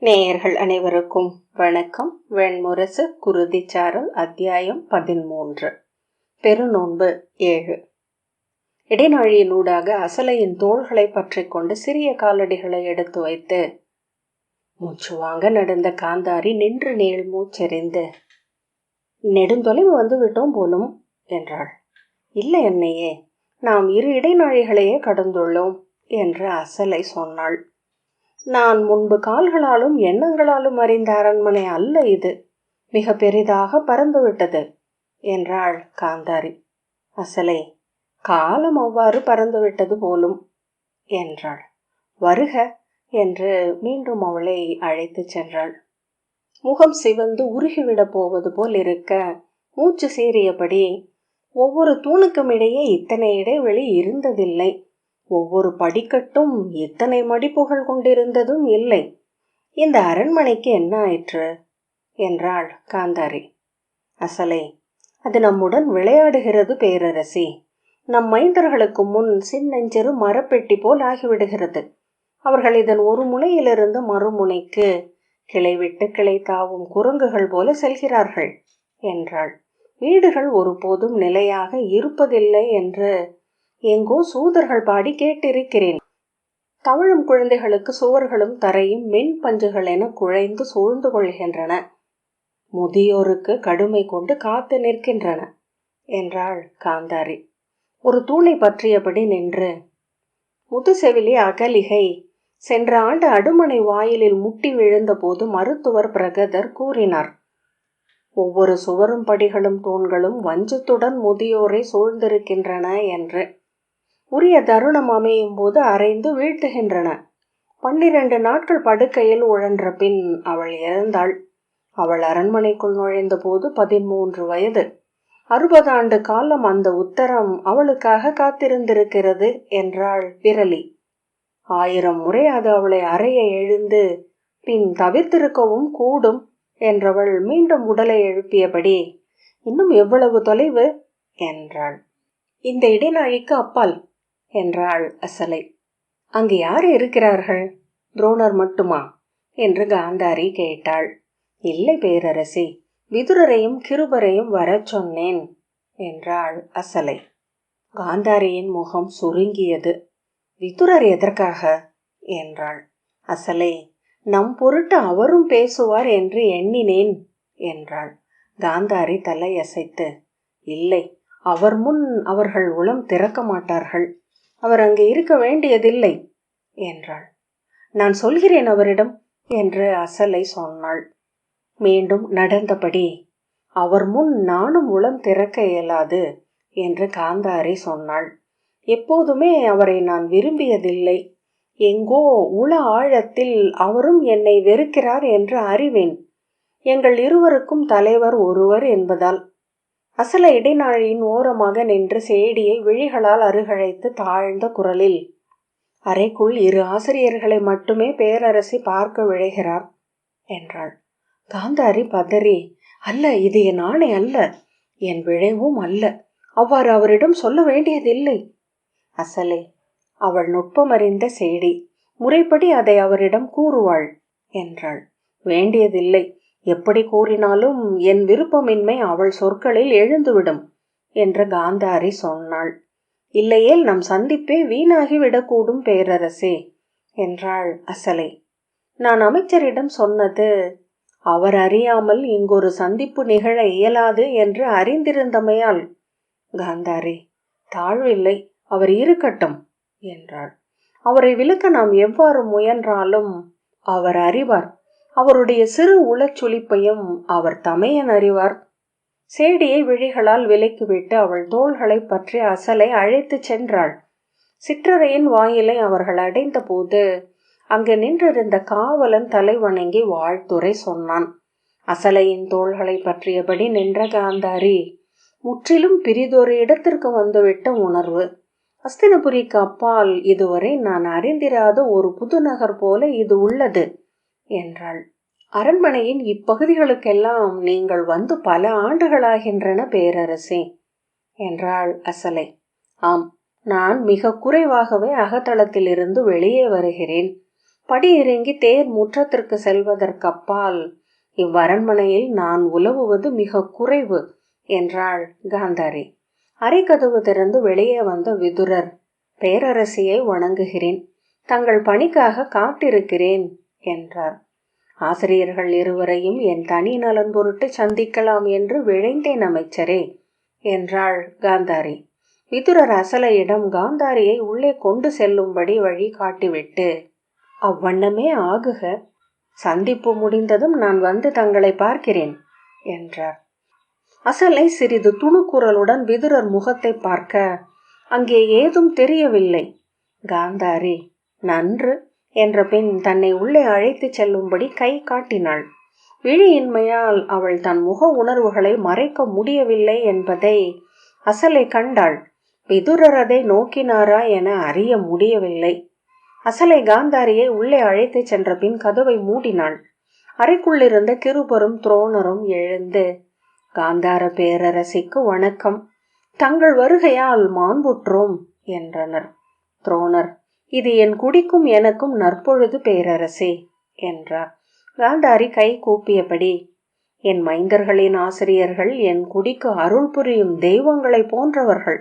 நேயர்கள் அனைவருக்கும் வணக்கம். வெண்முரசு குருதிச்சாரல் அத்தியாயம் 13. பெருநோன்பு 7. இடைநாழியினூடாக அசலையின் தோள்களை பற்றி கொண்டு சிறிய காலடிகளை எடுத்து வைத்து மூச்சு வாங்க நடந்த காந்தாரி நின்று நீள் மூச்செறிந்து, நெடுந்தொலைவு வந்து விட்டோம் போலும் என்றாள். இல்லை அன்னையே, நாம் 2 இடைநாழிகளையே கடந்துள்ளோம் என்று அசலை சொன்னாள். நான் முன்பு கால்களாலும் எண்ணங்களாலும் அறிந்த அரண்மனை அல்ல இது, மிக பெரிதாக பறந்துவிட்டது என்றாள் காந்தாரி. அசலை, காலம் அவ்வாறு பறந்துவிட்டது போலும் என்றாள். வருக என்று மீண்டும் அவளை அழைத்து சென்றாள். முகம் சிவந்து உருகிவிடப் போவது போல் இருக்க மூச்சு சீறியபடி, ஒவ்வொரு தூணுக்கும் இடையே இத்தனை இடைவெளி இருந்ததில்லை, ஒவ்வொரு படிக்கட்டும் இத்தனை மடிப்புகள் கொண்டிருந்ததும் இல்லை, இந்த அரண்மனைக்கு என்ன ஆயிற்று என்றாள் காந்தாரி. அசலை, அது நம்முடன் விளையாடுகிறது பேரரசி. நம் மைந்தர்களுக்கு முன் சின்னஞ்சிறு மரப்பெட்டி போல் ஆகிவிடுகிறது. அவர்கள் இதன் ஒரு முனையிலிருந்து மறுமுனைக்கு கிளை விட்டு கிளை தாவும் குரங்குகள் போல செல்கிறார்கள் என்றாள். வீடுகள் ஒருபோதும் நிலையாக இருப்பதில்லை என்று எங்கோ சூதர்கள் பாடி கேட்டிருக்கிறேன். தவழும் குழந்தைகளுக்கு சுவர்களும் தரையும் மென் பஞ்சுகள் என குழைந்து சூழ்ந்து கொள்கின்றன, முதியோருக்கு கடுமை கொண்டு காத்து நிற்கின்றன என்றாள் காந்தாரி. ஒரு தூணை பற்றியபடி நின்று, முதுசெவிலி அகலிகை சென்ற ஆண்டு அடுமனை வாயிலில் முட்டி விழுந்த போது மருத்துவர் பிரகதர் கூறினார், ஒவ்வொரு சுவரும் படிகளும் தூண்களும் வஞ்சத்துடன் முதியோரை சூழ்ந்திருக்கின்றன என்று. உரிய தருணம் அமையும் போது அரைந்து வீழ்த்துகின்றன. 12 நாட்கள் படுக்கையில் உழன்ற பின் அவள் இறந்தாள். அவள் அரண்மனைக்குள் நுழைந்த போது 13 வயது. 60 ஆண்டு காலம் அந்த உத்தரம் அவளுக்காக காத்திருந்திருக்கிறது என்றாள் விரலி. 1000 முறை அது அவளை அறைய எழுந்து பின் தவிர்த்திருக்கவும் கூடும் என்றவள் மீண்டும் உடலை எழுப்பியபடி, இன்னும் எவ்வளவு தொலைவு என்றாள். இந்த இடைநாழிக்கு அப்பால் என்றாள் அசலை. அங்கு யார் இருக்கிறார்கள்? துரோணர் மட்டுமா என்று காந்தாரி கேட்டாள். இல்லை பேரரசி, விதுரரையும் கிருபரையும் வரச் சொன்னேன் என்றாள் அசலை. காந்தாரியின் முகம் சுருங்கியது. விதுரர் எதற்காக என்றாள். அசலை, நம் பொருட்டு அவரும் பேசுவார் என்று எண்ணினேன் என்றாள். காந்தாரி தலையசைத்து, இல்லை, அவர் முன் அவர்கள் உளம் திறக்க மாட்டார்கள், அவர் அங்கே இருக்க வேண்டியதில்லை என்றாள். நான் சொல்கிறேன் அவரிடம் என்று அசலை சொன்னாள். மீண்டும் நடந்தபடி, அவர் முன் நானும் உளம் திறக்க இயலாது என்று காந்தாரி சொன்னாள். எப்போதுமே அவரை நான் விரும்பியதில்லை, எங்கோ உள ஆழத்தில் அவரும் என்னை வெறுக்கிறார் என்று அறிவேன். எங்கள் இருவருக்கும் தலைவர் ஒருவர் என்பதால். அசல இடைநாழியின் ஓரமாக நின்று சேடியை விழிகளால் அருகழைத்து தாழ்ந்த குரலில், அறைக்குள் 2 ஆசிரியர்களை மட்டுமே பேரரசி பார்க்க விழைகிறார் என்றாள். காந்தாரி பதறி, அல்ல, இது என் ஆணை அல்ல, என் விழைவும் அல்ல, அவ்வாறு அவரிடம் சொல்ல வேண்டியதில்லை. அசலே, அவள் நுட்பமறிந்த சேடி, முறைப்படி அதை அவரிடம் கூறுவாள் என்றாள். வேண்டியதில்லை, எப்படி கூறினாலும் என் விருப்பமின்மை அவள் சொற்களில் எழுந்துவிடும் என்று காந்தாரி சொன்னாள். இல்லையேல் நம் சந்திப்பே வீணாகிவிடக்கூடும் பேரரசே என்றாள் அசலை. நான் அமைச்சரிடம் சொன்னது அவர் அறியாமல் இங்கொரு சந்திப்பு நிகழ இயலாது என்று அறிந்திருந்தமையால். காந்தாரி, தாழ்வில்லை, அவர் இருக்கட்டும் என்றாள். அவரை விலக்க நாம் எவ்வாறு முயன்றாலும் அவர் அறிவார். அவருடைய சிறு உளச்சுளிப்பையும் அவர் தமையன் அறிவார். சேடியை விழிகளால் விலக்கிவிட்டு அவள் தோள்களை பற்றி அசலை அழைத்து சென்றாள். சிற்றறையின் வாயிலை அவர்கள் அடைந்த போது அங்கு நின்றிருந்த காவலன் தலை வணங்கி வாழ்த்துரை சொன்னான். அசலையின் தோள்களை பற்றியபடி நின்ற காந்தாரி முற்றிலும் பிரிதொரு இடத்திற்கு வந்துவிட்ட உணர்வு. அஸ்தினபுரிக்கு அப்பால் இதுவரை நான் அறிந்திராத ஒரு புதுநகர் போல இது உள்ளது என்றாள். அரண்மனையின் இப்பகுதிகளுக்கெல்லாம் நீங்கள் வந்து பல ஆண்டுகளாகின்றன பேரரசே என்றாள் அசலை. ஆம், நான் மிக குறைவாகவே அகத்தளத்திலிருந்து வெளியே வருகிறேன். படி இறங்கி தேர் முற்றத்திற்கு செல்வதற்கப்பால் இவ்வரண்மனையில் நான் உலவுவது மிக குறைவு என்றாள் காந்தாரி. அறைக்கதவு திறந்து வெளியே வந்த விதுரர், பேரரசியை வணங்குகிறேன், தங்கள் பணிக்காக காத்திருக்கிறேன் என்றார். ஆசிரியர்கள் இருவரையும் என் தனி நலன் பொருட்டு சந்திக்கலாம் என்று விழைந்தேன் அமைச்சரே என்றாள் காந்தாரி. விதுரர் அசலையிடம் காந்தாரியை உள்ளே கொண்டு செல்லும்படி வழி காட்டிவிட்டு, அவ்வண்ணமே ஆகுக, சந்திப்பு முடிந்ததும் நான் வந்து தங்களை பார்க்கிறேன் என்றார். அசலை சிறிது துணுக்குரலுடன் விதுரர் முகத்தை பார்க்க அங்கே ஏதும் தெரியவில்லை. காந்தாரி நன்று என்ற பின் தன்னை உள்ளே அழைத்து செல்லும்படி கை காட்டினாள். விழியின்மையால் அவள் தன் முக உணர்வுகளை மறைக்க முடியவில்லை என்பதை அசலை கண்டாள். விதுரர் அதை நோக்கினாரா என அறிய முடியவில்லை. அசலை காந்தாரியை உள்ளே அழைத்து சென்ற பின் கதவை மூடினாள். அறைக்குள்ளிருந்த கிருபரும் துரோணரும் எழுந்து, காந்தார பேரரசிக்கு வணக்கம், தங்கள் வருகையால் மாண்புற்றோம் என்றனர். துரோணர், இது என் குடிக்கும் எனக்கும் நற்பொழுது பேரரசே என்றார். காந்தாரி கை கூப்பியபடி, என் மைந்தர்களின் ஆசிரியர்கள் என் குடிக்கு அருள் புரியும் தெய்வங்களை போன்றவர்கள்.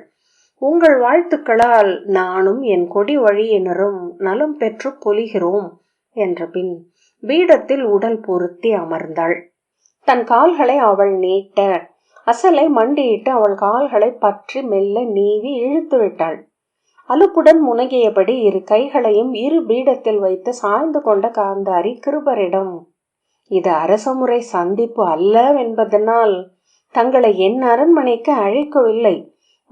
உங்கள் வாழ்த்துக்களால் நானும் என் கொடி வழியினரும் நலம் பெற்று பொலிகிறோம் என்ற பின் பீடத்தில் உடல் பொருத்தி அமர்ந்தாள். தன் கால்களை அவள் நீட்ட அசலை மண்டியிட்டு அவள் கால்களை பற்றி மெல்ல நீவி இழுத்து விட்டாள். அலுப்புடன் முனகியபடி இரு கைகளையும் இரு பீடத்தில் வைத்து சாய்ந்து கொண்ட காந்தாரி கிருபரிடம், இது அரசமுறை சந்திப்பு அல்லவென்பதனால் தங்களை என் அரண்மனைக்கு அழைக்கவில்லை.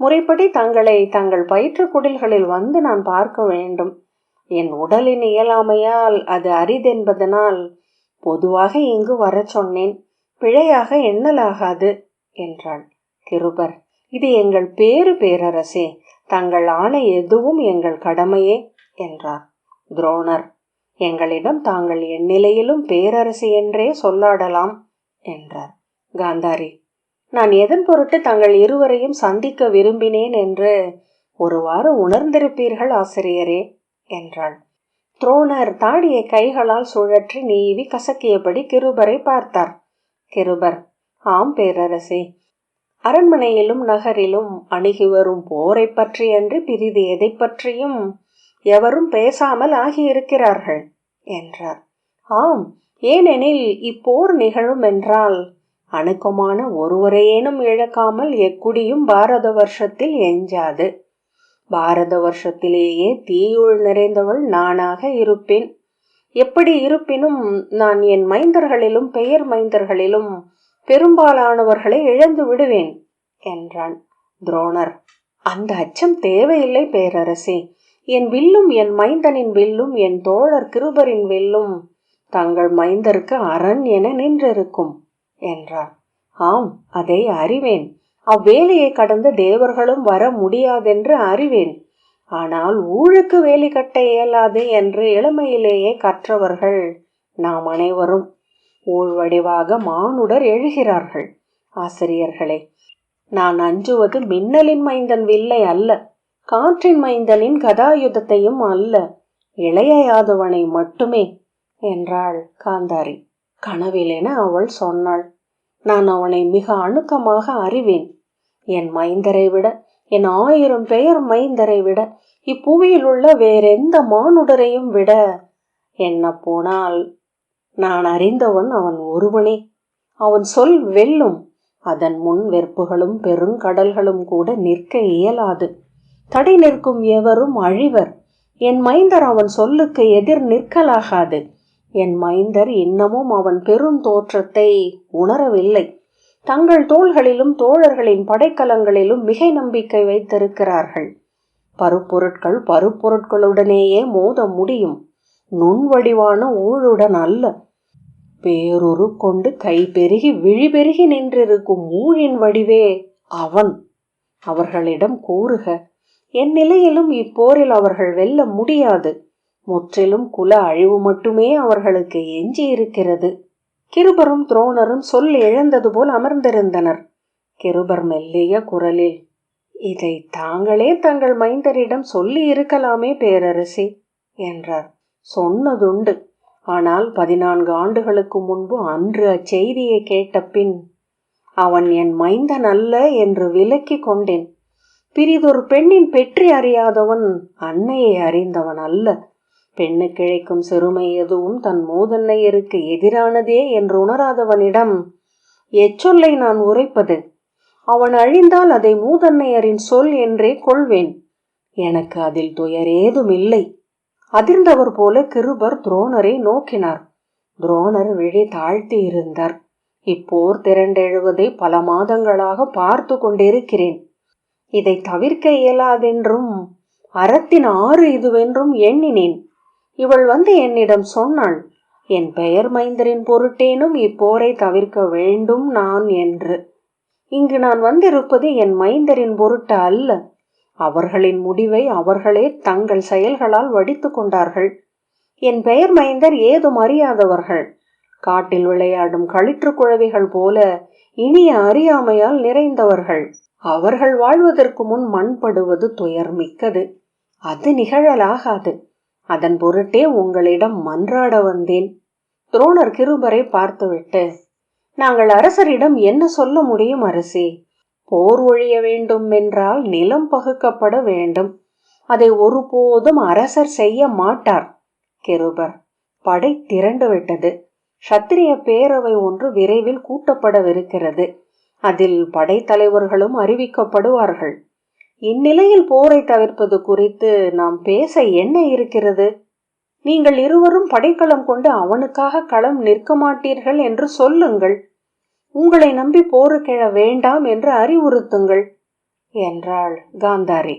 முறைப்படி தங்களை தங்கள் பயிற்று குடில்களில் வந்து நான் பார்க்க வேண்டும். என் உடலின் இயலாமையால் அது அரிதென்பதனால் பொதுவாக இங்கு வர சொன்னேன். பிழையாக எண்ணலாகாது என்றாள். கிருபர், இது எங்கள் பேரரசே, தங்கள் ஆணை எதுவும் எங்கள் கடமையே என்றார். துரோணர், எங்களிடம் தாங்கள் எந்நிலையிலும் பேரரசி என்றே சொல்லாடலாம் என்றார். காந்தாரி, நான் எதன் பொருட்டு தங்கள் இருவரையும் சந்திக்க விரும்பினேன் என்று ஒருவாறு உணர்ந்திருப்பீர்கள் ஆசிரியரே என்றாள். துரோணர் தாடியை கைகளால் சுழற்றி நீவி கசக்கியபடி கிருபரை பார்த்தார். கிருபர், ஆம் பேரரசே, அரண்மனையிலும் நகரிலும் அணுகி வரும் போரை பற்றியன்றி பிரிது எதை பற்றியும் எவரும் பேசாமல் ஆகியிருக்கிறார்கள் என்றார். ஆம், ஏனெனில் இப்போர் நிகழும் என்றால் அணுக்கமான ஒருவரையேனும் இழக்காமல் எக்குடியும் பாரத வருஷத்தில் எஞ்சாது. பாரத வருஷத்திலேயே தீயுள் நிறைந்தவள் நானாக இருப்பேன். எப்படி இருப்பினும் நான் என் மைந்தர்களிலும் பெயர் மைந்தர்களிலும் பெரும்பாலானவர்களை இழந்து விடுவேன் என்றான். துரோணர், அந்த அச்சம் தேவையில்லை பேரரசே. என் வில்லும் என் மைந்தனின் வில்லும் என் தோழர் கிருபரின் வில்லும் தங்கள் மைந்தருக்கு அரண் என நின்றிருக்கும் என்றார். ஆம், அதை அறிவேன். அவ்வேலையை கடந்து தேவர்களும் வர முடியாதென்று அறிவேன். ஆனால் ஊழுக்கு வேலி கட்ட இயலாது என்று இளமையிலேயே கற்றவர்கள் நாம் அனைவரும். ஊழ்வடிவாக மானுடர் எழுகிறார்கள். ஆசிரியர்களே, நான் அஞ்சுவது மின்னலின் மைந்தன் வில்லை அல்ல, காற்றின் மைந்தனின் கதாயுதத்தையும் அல்ல, இளைய யாதவனை மட்டுமே என்றாள் காந்தாரி. கனவிலென அவள் சொன்னாள். நான் அவனை மிக அணுக்கமாக அறிவேன். என் மைந்தரை விட, என் 1000 பெயர் மைந்தரை விட, இப்புவியில் உள்ள வேறெந்த மானுடரையும் விட என்ன போனால் நான் அறிந்தவன் அவன் ஒருவனே. அவன் சொல் வெல்லும். அதன் முன் வெறுப்புகளும் பெருங்கடல்களும் கூட நிற்க இயலாது. தடை நிற்கும் எவரும் அழிவர். என் மைந்தர் அவன் சொல்லுக்கு எதிர் நிற்கலாகாது. என் மைந்தர் இன்னமும் அவன் பெருந்தோற்றத்தை உணரவில்லை. தங்கள் தோள்களிலும் தோழர்களின் படைக்கலங்களிலும் மிகை நம்பிக்கை வைத்திருக்கிறார்கள். பருப்பொருட்கள் பருப்பொருட்களுடனேயே மோத முடியும், நுண்வடிவான ஊழுடன் அல்ல. பேருரு கொண்டு கை பெருகி விழி பெருகி நின்றிருக்கும் ஊழின் வடிவே அவன். அவர்களிடம் கூறுக, என் நிலையிலும் இப்போரில் அவர்கள் வெல்ல முடியாது. முற்றிலும் குல அழிவு மட்டுமே அவர்களுக்கு எஞ்சி இருக்கிறது. கிருபரும் துரோணரும் சொல் இழந்தது போல் அமர்ந்திருந்தனர். கிருபர் மெல்லிய குரலில், இதை தாங்களே தங்கள் மைந்தரிடம் சொல்லி இருக்கலாமே பேரரசி என்றார். சொன்னதுண்டு. ஆனால் 14 ஆண்டுகளுக்கு முன்பு அன்று அச்செய்தியை கேட்ட பின் அவன் என் மைந்தன் அல்ல என்று விலக்கி கொண்டேன். பிரிதொரு பெண்ணின் பெற்றி அறியாதவன் அன்னையை அறிந்தவன் அல்ல. பெண்ணுக்கு இழைக்கும் சிறுமை எதுவும் தன் மூதன்னையருக்கு எதிரானதே என்று உணராதவனிடம் எச்சொல்லை நான் உரைப்பது? அவன் அழிந்தால் அதை மூதன்னையரின் சொல் என்றே கொள்வேன். எனக்கு அதில் துயரேதுமில்லை. அதிர்ந்தவர் போல கிருபர் துரோணரை நோக்கினார். துரோணர் விழி தாழ்த்தி இருந்தார். இப்போர் திரண்டெழுவதை பல மாதங்களாக பார்த்து கொண்டிருக்கிறேன். இதை தவிர்க்க இயலாதென்றும் அறத்தின் ஆறு இதுவென்றும் எண்ணினேன். இவள் வந்து என்னிடம் சொன்னாள், என் பெயர் மைந்தரின் பொருட்டேனும் இப்போரை தவிர்க்க வேண்டும் நான் என்று. இங்கு நான் வந்திருப்பது என் மைந்தரின் பொருட்டு அல்ல. அவர்களின் முடிவை அவர்களே தங்கள் செயல்களால் வடித்து கொண்டார்கள். என் பெயர் மைந்தர் ஏதும் அறியாதவர்கள். காட்டில் விளையாடும் களிற்று குழவிகள் போல இனிய அறியாமையால் நிறைந்தவர்கள். அவர்கள் வாழ்வதற்கு முன் மண்படுவது துயர் மிக்கது. அது நிகழலாகாது. அதன் பொருட்டே உங்களிடம் மன்றாட வந்தேன். துரோணர் கிருபரை பார்த்துவிட்டு, நாங்கள் அரசரிடம் என்ன சொல்ல முடியும் அரசே? போர் ஒழிய வேண்டும் என்றால் நிலம் பகுக்கப்பட வேண்டும். அதை ஒருபோதும் அரசர் செய்ய மாட்டார். கிருபர், படை திரண்டு விட்டது. சத்திரிய பேரவை ஒன்று விரைவில் கூட்டப்படவிருக்கிறது. அதில் படைத்தலைவர்களும் அறிவிக்கப்படுவார்கள். இந்நிலையில் போரை தவிர்ப்பது குறித்து நாம் பேச என்ன இருக்கிறது? நீங்கள் இருவரும் படைக்களம் கொண்டு அவனுக்காக களம் நிற்க மாட்டீர்கள் என்று சொல்லுங்கள். உங்களை நம்பி போருக்கெழ வேண்டாம் என்று அறிவுறுத்துங்கள் என்றாள் காந்தாரி.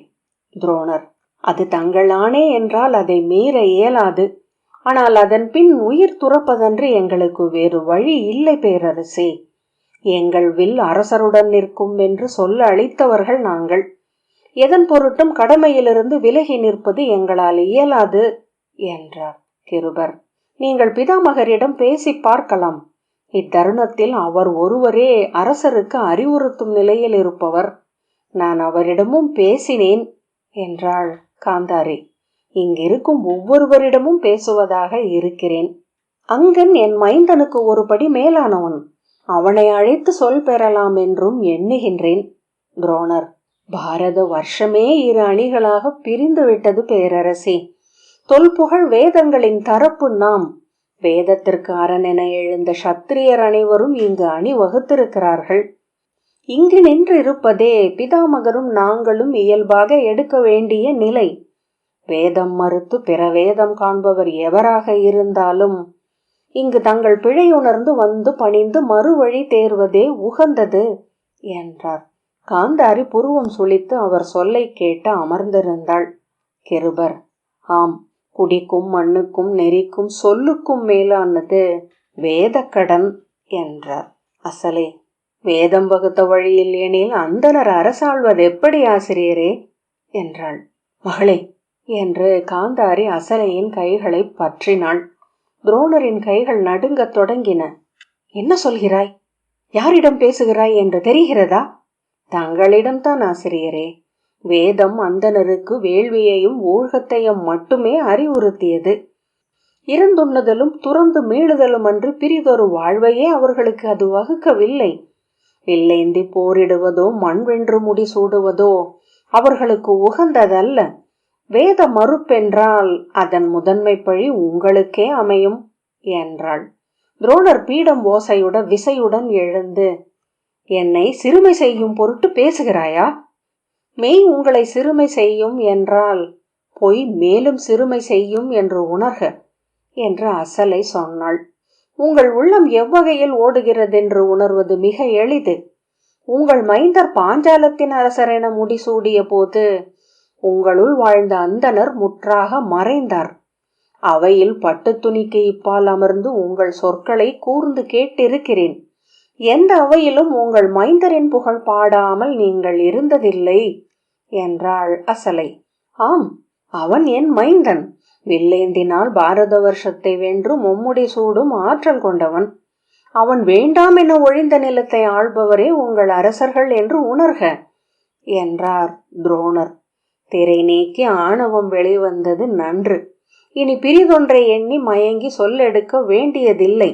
துரோணர், அது தங்கள் ஆணை என்றால் அதை மீற இயலாது. ஆனால் அதன் பின் உயிர் துறப்பதன்றி எங்களுக்கு வேறு வழி இல்லை பேரரசே. எங்கள் வில் அரசருடன் நிற்கும் என்று சொல்ல அளித்தவர்கள் நாங்கள். எதன் பொருட்டும் கடமையிலிருந்து விலகி நிற்பது எங்களால் இயலாது என்றார் கிருபர். நீங்கள் பிதாமகரிடம் பேசி பார்க்கலாம். இத்தருணத்தில் அவர் ஒருவரே அரசருக்கு அறிவுறுத்தும் நிலையில் இருப்பவர். நான் அவரிடமும் பேசினேன் என்றாள் காந்தாரி. இங்கிருக்கும் ஒவ்வொருவரிடமும் பேசுவதாக இருக்கிறேன். அங்கன் என் மைந்தனுக்கு ஒருபடி மேலானவன். அவனை அழைத்து சொல் பெறலாம் என்றும் எண்ணுகின்றேன். துரோணர், பாரத வருஷமே 2 அணிகளாக பிரிந்து விட்டது பேரரசே. தொல்புகழ் வேதங்களின் தரப்பு நாம். வேதத்திற்கு அரணென எழுந்த சத்திரியர் அனைவரும் இங்கு அணி வகுத்திருக்கிறார்கள். இங்கு நின்று இருப்பதே பிதாமகரும் நாங்களும் இயல்பாக எடுக்க வேண்டிய நிலை. வேதம் மறுத்து பிற வேதம் காண்பவர் எவராக இருந்தாலும் இங்கு தங்கள் பிழையுணர்ந்து வந்து பணிந்து மறுவழி தேர்வதே உகந்தது என்றார். காந்தாரி புருவம் சுளித்து அவர் சொல்லை கேட்டு அமர்ந்திருந்தாள். கிருபர், ஆம், குடிக்கும் மண்ணுக்கும் நெறிக்கும் சொல்லுக்கும் மேலானது வேதக்கடன் என்றார். அசலே, வேதம் வகுத்த வழியில் எனில் அந்தனர் அரசாள்வது எப்படி ஆசிரியரே என்றாள். மகளே என்று காந்தாரி அசலையின் கைகளை பற்றினாள். துரோணரின் கைகள் நடுங்கத் தொடங்கின. என்ன சொல்கிறாய்? யாரிடம் பேசுகிறாய் என்று தெரிகிறதா? தங்களிடம்தான் ஆசிரியரே. வேதம் அந்தனருக்கு வேள்வியையும் ஊழ்கத்தையும் மட்டுமே அறிவுறுத்தியது. இறந்துண்ணதலும் துறந்து மீளுதலும் அன்று பிரிதொரு வாழ்வையே அவர்களுக்கு அது வகுக்கவில்லை. வில்லேந்தி போரிடுவதோ மண் வென்று முடிசூடுவதோ அவர்களுக்கு உகந்ததல்ல. வேத மறுப்பென்றால் அதன் முதன்மை பழி உங்களுக்கே அமையும் என்றாள். துரோணர் பீடம் விசையுடன் எழுந்து, என்னை சிறுமை செய்யும் பொருட்டு பேசுகிறாயா? மெய் உங்களை சிறுமை செய்யும் என்றால் பொய் மேலும் சிறுமை செய்யும் என்று உணர்க என்று அசலை சொன்னாள். உங்கள் உள்ளம் எவ்வகையில் ஓடுகிறதென்று உணர்வது மிக எளிது. உங்கள் மைந்தர் பாஞ்சாலத்தின் அரசர் என முடிசூடிய போது உங்களுள் வாழ்ந்த அந்தனர் முற்றாக மறைந்தார். அவையில் பட்டு துணிக்கு இப்பால் அமர்ந்து உங்கள் சொற்களை கூர்ந்து கேட்டிருக்கிறேன். எந்த அவையிலும் உங்கள் மைந்தரின் புகழ் பாடாமல் நீங்கள் இருந்ததில்லை என்றாள் அசலை. ஆம், அவன் என் மைந்தன். வில்லேந்தினால் பாரத வருஷத்தை வென்று மும்முடி சூடும் ஆற்றல் கொண்டவன். அவன் வேண்டாம் என ஒழிந்த நிலத்தை ஆள்பவரே உங்கள் அரசர்கள் என்று உணர்க என்றார் துரோணர். திரை நீக்கி ஆணவம் வெளிவந்தது நன்று. இனி பிரிதொன்றை எண்ணி மயங்கி சொல்லெடுக்க வேண்டியதில்லை,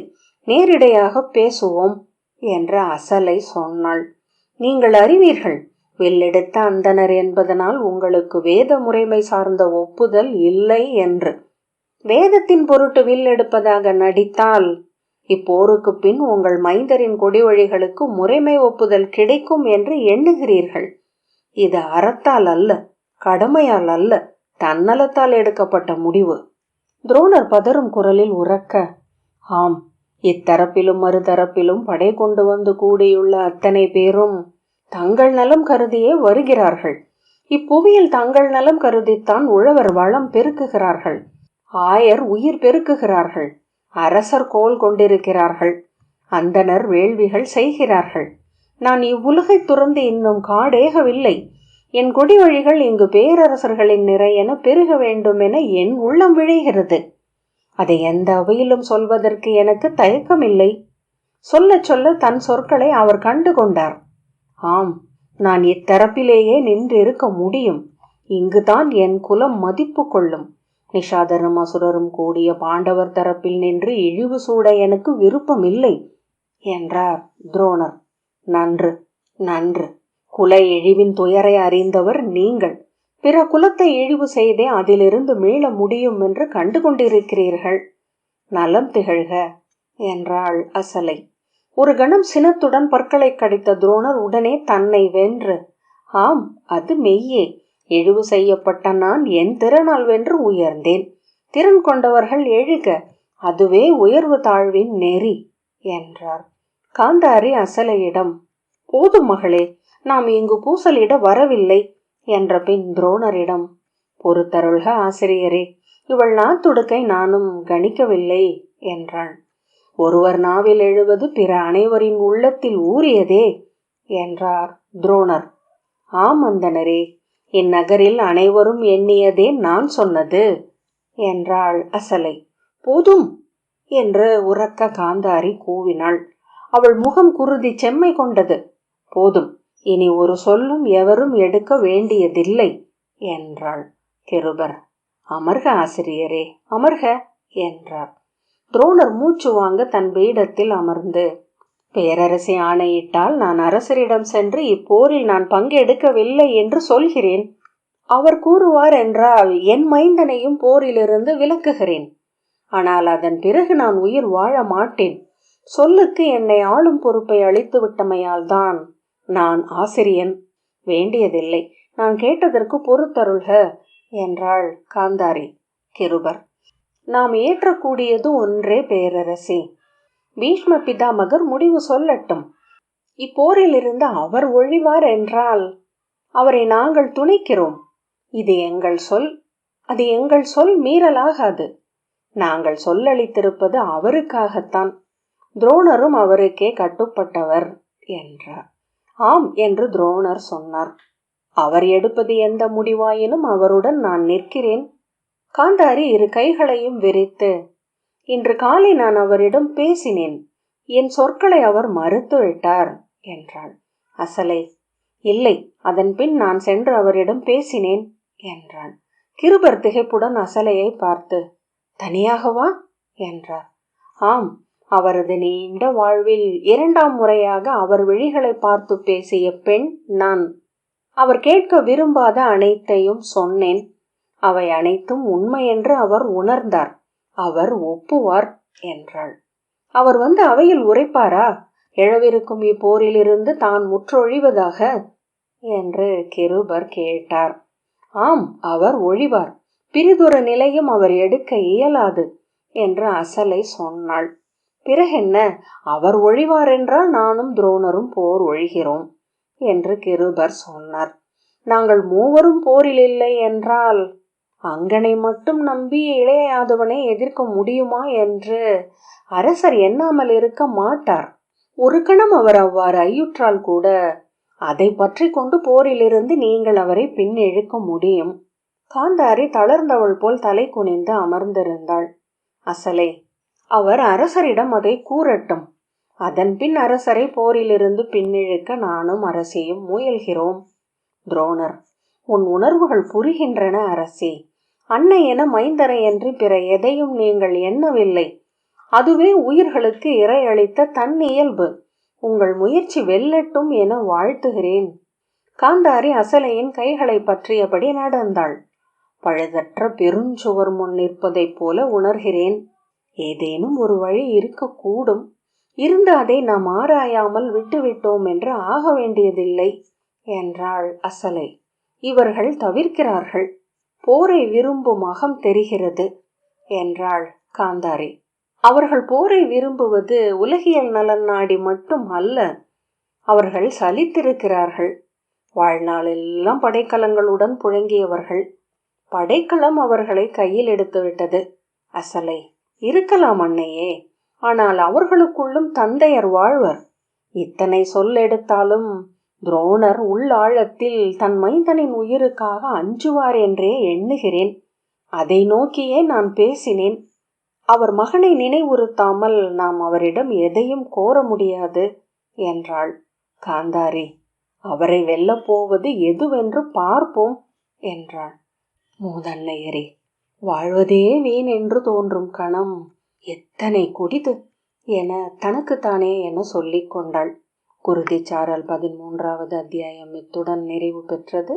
நேரிடையாக பேசுவோம் என்ற அசலை சொன்னாள். நீங்கள் அறிவீர்கள், வெள்ளெடுத்த அந்தனர் என்பதனால் உங்களுக்கு வேத முறைமை சார்ந்த ஒப்புதல் இல்லை என்று. வேதத்தின் பொருட்டு வில் எடுப்பதாக நடித்தால் இப்போருக்கு பின் உங்கள் மைந்தரின் கொடி வழிகளுக்கு முறைமை ஒப்புதல் கிடைக்கும் என்று எண்ணுகிறீர்கள். இது அறத்தால் அல்ல, கடமையால் அல்ல, தன்னலத்தால் எடுக்கப்பட்ட முடிவு. துரோணர் பதறும் குரலில் உரக்க, ஆம், இத்தரப்பிலும் மறுதரப்பிலும் படை கொண்டு வந்து கூடியுள்ள அத்தனை பேரும் தங்கள் நலம் கருதியே வருகிறார்கள். இப்புவியில் தங்கள் நலம் கருதித்தான் உழவர் வளம் பெருக்குகிறார்கள், ஆயர் உயிர் பெருக்குகிறார்கள், அரசர் கோல் கொண்டிருக்கிறார்கள், அந்தனர் வேள்விகள் செய்கிறார்கள். நான் இவ்வுலகை துறந்து இன்னும் காடேகவில்லை. என் கொடி வழிகள் இங்கு பேரரசர்களின் நிறையென பெருக வேண்டுமென என் உள்ளம் விழைகிறது. அதை எந்த அவையிலும் சொல்வதற்கு எனக்கு தயக்கமில்லை. சொல்ல சொல்ல தன் சொற்களை அவர் கண்டு கொண்டார். ஆம், நான் இத்தரப்பிலேயே நின்றிருக்க முடியும். இங்குதான் என் குலம் மதிப்பு கொள்ளும். நிஷாதரும் அசுரரும் கூடிய பாண்டவர் தரப்பில் நின்று இழிவு சூட எனக்கு விருப்பமில்லை என்றார் துரோணர். நன்று நன்று. குல இழிவின் துயரை அறிந்தவர் நீங்கள். பிற குலத்தை இழிவு செய்தே அதிலிருந்து மீள முடியும் என்று கண்டு கொண்டிருக்கிறீர்கள். நலம் திகழ்க என்றாள் அசலை. ஒரு கணம் சினத்துடன் பற்களை கடித்த துரோணர் உடனே தன்னை வென்று, ஆம், அது மெய்யே. இழிவு செய்யப்பட்ட நான் என் திறனால் வென்று உயர்ந்தேன். திறன் கொண்டவர்கள் எழுக, அதுவே உயர்வு தாழ்வின் நெறி என்றார். காந்தாரி அசலையிடம், போதும் மகளே, நாம் இங்கு பூசலிட வரவில்லை என்ற பின் துரோணரிடம், பொறுத்தருள்க ஆசிரியரே, இவள் நாத்துடுக்கை நானும் கணிக்கவில்லை என்றாள். ஒருவர் நாவில் எழுவது பிற அனைவரின் உள்ளத்தில் ஊறியதே என்றார் துரோணர். ஆம் அந்தனரே, இந்நகரில் அனைவரும் எண்ணியதே நான் சொன்னது என்றாள் அசலை. போதும் என்று உரக்க காந்தாரி கூவினாள். அவள் முகம் குருதி செம்மை கொண்டது. போதும், இனி ஒரு சொல்லும் எவரும் எடுக்க வேண்டியதில்லை என்றாள். கிருபர், அமர்க ஆசிரியரே, அமர்க என்றார். துரோணர் மூச்சு வாங்க தன் பீடத்தில் அமர்ந்து, பேரரசி ஆணையிட்டால் நான் அரசரிடம் சென்று இப்போரில் நான் பங்கெடுக்கவில்லை என்று சொல்கிறேன். அவர் கூறுவார் என்றால் என் மைந்தனையும் போரிலிருந்து விலக்குகிறேன். ஆனால் அதன் பிறகு நான் உயிர் வாழ மாட்டேன். சொல்லுக்கு என்னை ஆளும் பொறுப்பை அளித்து விட்டமையால் தான் நான் ஆசிரியன். வேண்டியதில்லை, நான் கேட்டதற்கு பொறுத்தருள்க என்றாள் காந்தாரி. கிருபர், நாம் ஏற்றக்கூடியது ஒன்றே பேரரசி. பீஷ்ம பிதாமகர் முடிவு சொல்லட்டும். இப்போரிலிருந்து அவர் ஒழிவார் என்றால் அவரை நாங்கள் துணைக்கிறோம். இது எங்கள் சொல், அது எங்கள் சொல் மீறலாகாது. நாங்கள் சொல்லளித்திருப்பது அவருக்காகத்தான். துரோணரும் அவருக்கே கட்டுப்பட்டவர் என்றார். ஆம் என்று துரோணர் சொன்னார். அவர் எடுப்பது எந்த முடிவாயினும் அவருடன் நான் நிற்கிறேன். காந்தாரி இரு கைகளையும் விரித்து, இன்று காலை நான் அவரிடம் பேசினேன். என் சொற்களை அவர் மறுத்து விட்டார் என்றாள். அசலை, இல்லை, அதன் பின் நான் சென்று அவரிடம் பேசினேன் என்றாள். கிருபர் திகைப்புடன் அசலையை பார்த்து, தனியாகவா என்றார். ஆம், அவரது நீண்ட வாழ்வில் இரண்டாம் முறையாக அவர் விழிகளை பார்த்து பேசிய பெண் நான். அவர் கேட்க விரும்பாத அனைத்தையும் சொன்னேன். அவை அனைத்தும் உண்மை என்று அவர் உணர்ந்தார். அவர் ஒப்புவார் என்றாள். அவர் வந்து அவையில் உரைப்பாரா, எழவிருக்கும் இப்போரிலிருந்து தான் முற்றொழிவதாக என்று கிருபர் கேட்டார். ஆம், அவர் ஒழிவார். பிரிதொரு நிலையும் அவர் எடுக்க இயலாது என்று அசலை சொன்னாள். பிறகென்ன, அவர் ஒழிவார் என்றால் நானும் துரோணரும் போர் ஒழிகிறோம் என்று கிருபர் சொன்னார். நாங்கள் மூவரும் போரில் இல்லை என்றால் அங்கனை மட்டும் நம்பி இளையாதவனை எதிர்க்க முடியுமா என்று அரசர் எண்ணாமல் இருக்க மாட்டார். ஒரு கணம் அவர் அவ்வாறு ஐயுற்றால் கூட அதை பற்றி கொண்டு போரிலிருந்து நீங்கள் அவரை பின் இழுக்க முடியும். காந்தாரி தளர்ந்தவள் போல் தலை குனிந்து அமர்ந்திருந்தாள். அசலை, அவர் அரசரிடம் அதை கூறட்டும். அதன் பின் அரசரை போரிலிருந்து பின்னிழுக்க நானும் அரசியும் முயல்கிறோம். துரோணர், உன் உணர்வுகள் புரிகின்றன அரசி. அன்னை என மைந்தரை என்று பிற எதையும் நீங்கள் எண்ணவில்லை. அதுவே உயிர்களுக்கு இரையளித்த தன்னியல்பு. உங்கள் முயற்சி வெல்லட்டும் என வாழ்த்துகிறேன். காந்தாரி அசலையின் கைகளை பற்றியபடி நடந்தாள். பழுதற்ற பெருஞ்சுவர் முன் நிற்பதைப் போல உணர்கிறேன். ஏதேனும் ஒரு வழி இருக்கக்கூடும். இருந்து அதை நாம் ஆராயாமல் விட்டுவிட்டோம் என்று ஆக வேண்டியதில்லை என்றாள் அசலை. இவர்கள் தவிர்க்கிறார்கள். போரை விரும்பும் அகம் தெரிகிறது என்றாள் காந்தாரி. அவர்கள் போரை விரும்புவது உலகியல் நலன் நாடி மட்டும் அல்ல. அவர்கள் சலித்திருக்கிறார்கள். வாழ்நாளெல்லாம் படைக்கலங்களுடன் புழங்கியவர்கள். படைக்கலம் அவர்களை கையில் எடுத்துவிட்டது. அசலை, இருக்கலாம் அன்னையே, ஆனால் அவர்களுக்குள்ளும் தந்தையர் வாழ்வர். இத்தனை சொல்லெடுத்தாலும் துரோணர் உள்ளாழத்தில் தன் மைந்தனின் உயிருக்காக அஞ்சுவார் என்றே எண்ணுகிறேன். அதை நோக்கியே நான் பேசினேன். அவர் மகனை நினைவுறுத்தாமல் நாம் அவரிடம் எதையும் கோர முடியாது என்றாள் காந்தாரி. அவரை வெல்லப் போவது எதுவென்று பார்ப்போம் என்றாள். மூதன்னையரே, வாழ்வதே வீண் என்று தோன்றும் கணம் எத்தனை கொடிது என தனக்குத்தானே என சொல்லிக் கொண்டாள். குருதிச்சாரல் 13வது அத்தியாயம் இத்துடன் நிறைவு பெற்றது.